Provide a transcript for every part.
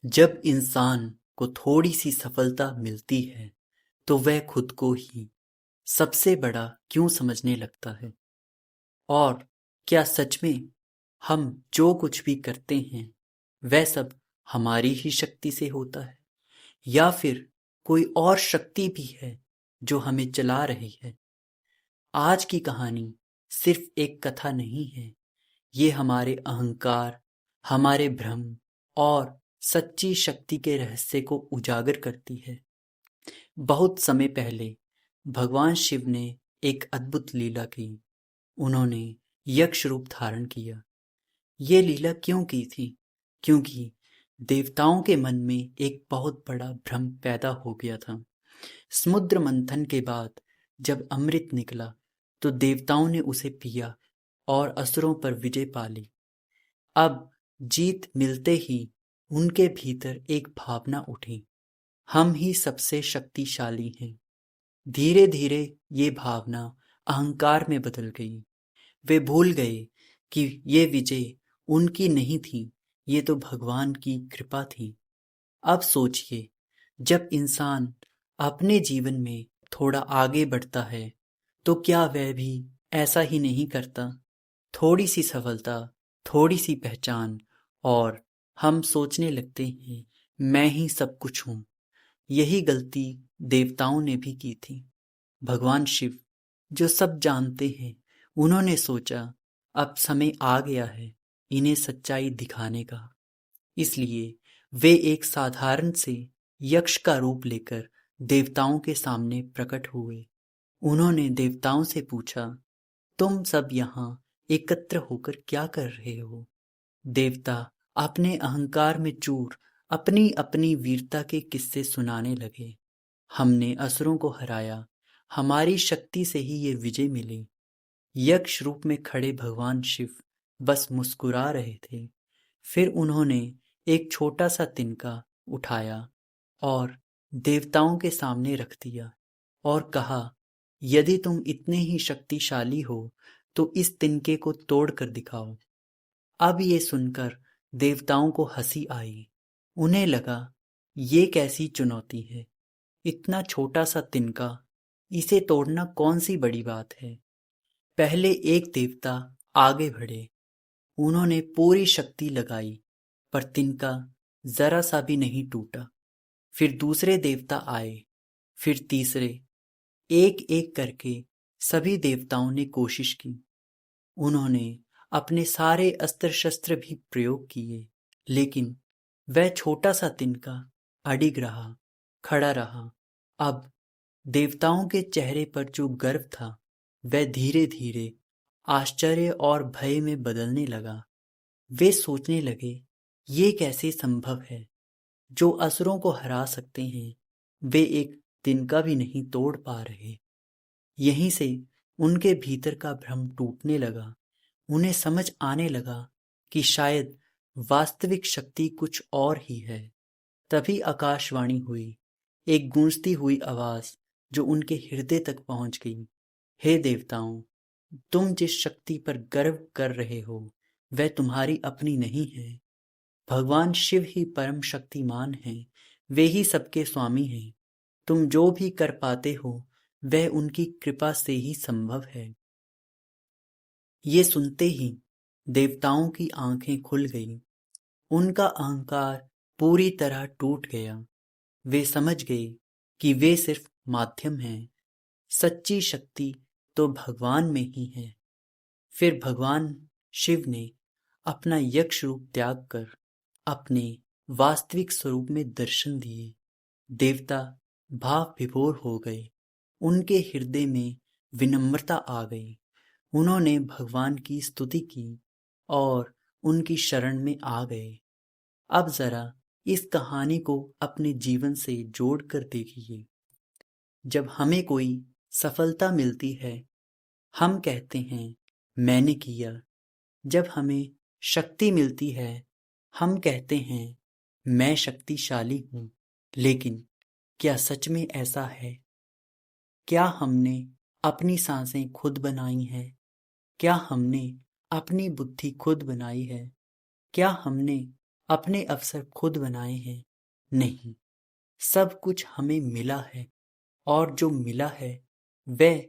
जब इंसान को थोड़ी सी सफलता मिलती है तो वह खुद को ही सबसे बड़ा क्यों समझने लगता है। और क्या सच में हम जो कुछ भी करते हैं वह सब हमारी ही शक्ति से होता है, या फिर कोई और शक्ति भी है जो हमें चला रही है। आज की कहानी सिर्फ एक कथा नहीं है, ये हमारे अहंकार, हमारे भ्रम और सच्ची शक्ति के रहस्य को उजागर करती है। बहुत समय पहले भगवान शिव ने एक अद्भुत लीला की। उन्होंने यक्ष रूप धारण किया। ये लीला क्यों की थी? क्योंकि देवताओं के मन में एक बहुत बड़ा भ्रम पैदा हो गया था। समुद्र मंथन के बाद जब अमृत निकला तो देवताओं ने उसे पिया और असुरों पर विजय पा ली। अब जीत मिलते ही उनके भीतर एक भावना उठी, हम ही सबसे शक्तिशाली हैं। धीरे धीरे ये भावना अहंकार में बदल गई। वे भूल गए कि ये विजय उनकी नहीं थी, ये तो भगवान की कृपा थी। अब सोचिए, जब इंसान अपने जीवन में थोड़ा आगे बढ़ता है तो क्या वह भी ऐसा ही नहीं करता? थोड़ी सी सफलता, थोड़ी सी पहचान और हम सोचने लगते हैं मैं ही सब कुछ हूँ। यही गलती देवताओं ने भी की थी। भगवान शिव जो सब जानते हैं, उन्होंने सोचा अब समय आ गया है इन्हें सच्चाई दिखाने का। इसलिए वे एक साधारण से यक्ष का रूप लेकर देवताओं के सामने प्रकट हुए। उन्होंने देवताओं से पूछा, तुम सब यहाँ एकत्र होकर क्या कर रहे हो? देवता अपने अहंकार में चूर अपनी अपनी वीरता के किस्से सुनाने लगे। हमने असुरों को हराया, हमारी शक्ति से ही ये विजय मिली। यक्ष रूप में खड़े भगवान शिव बस मुस्कुरा रहे थे। फिर उन्होंने एक छोटा सा तिनका उठाया और देवताओं के सामने रख दिया और कहा, यदि तुम इतने ही शक्तिशाली हो तो इस तिनके को तोड़ कर दिखाओ। अब ये सुनकर देवताओं को हंसी आई। उन्हें लगा, ये कैसी चुनौती है, इतना छोटा सा तिनका, इसे तोड़ना कौन सी बड़ी बात है। पहले एक देवता आगे बढ़े। उन्होंने पूरी शक्ति लगाई पर तिनका जरा सा भी नहीं टूटा। फिर दूसरे देवता आए, फिर तीसरे। एक एक करके सभी देवताओं ने कोशिश की। उन्होंने अपने सारे अस्त्र शस्त्र भी प्रयोग किए, लेकिन वह छोटा सा तिनका अडिग रहा, खड़ा रहा। अब देवताओं के चेहरे पर जो गर्व था वह धीरे धीरे आश्चर्य और भय में बदलने लगा। वे सोचने लगे, ये कैसे संभव है? जो असुरों को हरा सकते हैं वे एक तिनका भी नहीं तोड़ पा रहे। यहीं से उनके भीतर का भ्रम टूटने लगा। उन्हें समझ आने लगा कि शायद वास्तविक शक्ति कुछ और ही है। तभी आकाशवाणी हुई, एक गूंजती हुई आवाज जो उनके हृदय तक पहुंच गई। हे देवताओं, तुम जिस शक्ति पर गर्व कर रहे हो वह तुम्हारी अपनी नहीं है। भगवान शिव ही परम शक्तिमान हैं, वे ही सबके स्वामी हैं। तुम जो भी कर पाते हो वह उनकी कृपा से ही संभव है। ये सुनते ही देवताओं की आंखें खुल गईं। उनका अहंकार पूरी तरह टूट गया। वे समझ गए कि वे सिर्फ माध्यम हैं, सच्ची शक्ति तो भगवान में ही है। फिर भगवान शिव ने अपना यक्ष रूप त्याग कर अपने वास्तविक स्वरूप में दर्शन दिए। देवता भाव विभोर हो गए। उनके हृदय में विनम्रता आ गई। उन्होंने भगवान की स्तुति की और उनकी शरण में आ गए। अब जरा इस कहानी को अपने जीवन से जोड़कर देखिए। जब हमें कोई सफलता मिलती है हम कहते हैं मैंने किया। जब हमें शक्ति मिलती है हम कहते हैं मैं शक्तिशाली हूँ। लेकिन क्या सच में ऐसा है? क्या हमने अपनी सांसें खुद बनाई हैं? क्या हमने अपनी बुद्धि खुद बनाई है? क्या हमने अपने अवसर खुद बनाए हैं। नहीं, सब कुछ हमें मिला है, और जो मिला है वह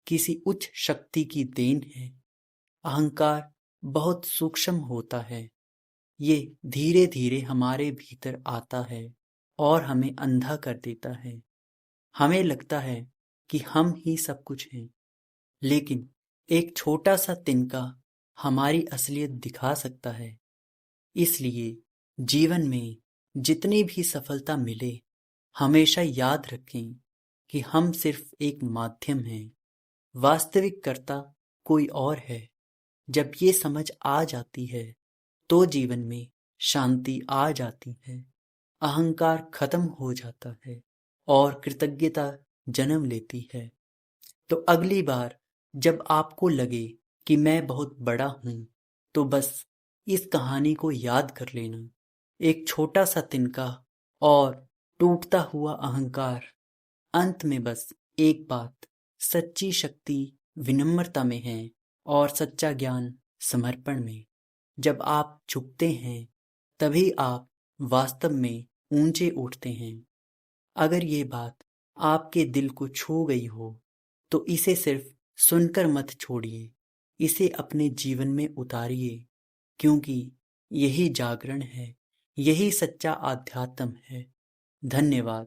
किसी उच्च शक्ति की देन है। अहंकार बहुत सूक्ष्म होता है। ये धीरे धीरे हमारे भीतर आता है और हमें अंधा कर देता है। हमें लगता है कि हम ही सब कुछ हैं, लेकिन एक छोटा सा तिनका हमारी असलियत दिखा सकता है। इसलिए जीवन में जितनी भी सफलता मिले, हमेशा याद रखें कि हम सिर्फ एक माध्यम हैं, वास्तविक कर्ता कोई और है। जब ये समझ आ जाती है तो जीवन में शांति आ जाती है, अहंकार खत्म हो जाता है और कृतज्ञता जन्म लेती है। तो अगली बार जब आपको लगे कि मैं बहुत बड़ा हूं, तो बस इस कहानी को याद कर लेना। एक छोटा सा तिनका और टूटता हुआ अहंकार। अंत में बस एक बात, सच्ची शक्ति विनम्रता में है और सच्चा ज्ञान समर्पण में। जब आप झुकते हैं तभी आप वास्तव में ऊंचे उठते हैं। अगर ये बात आपके दिल को छू गई हो तो इसे सिर्फ सुनकर मत छोड़िए, इसे अपने जीवन में उतारिए, क्योंकि यही जागरण है, यही सच्चा आध्यात्म है। धन्यवाद।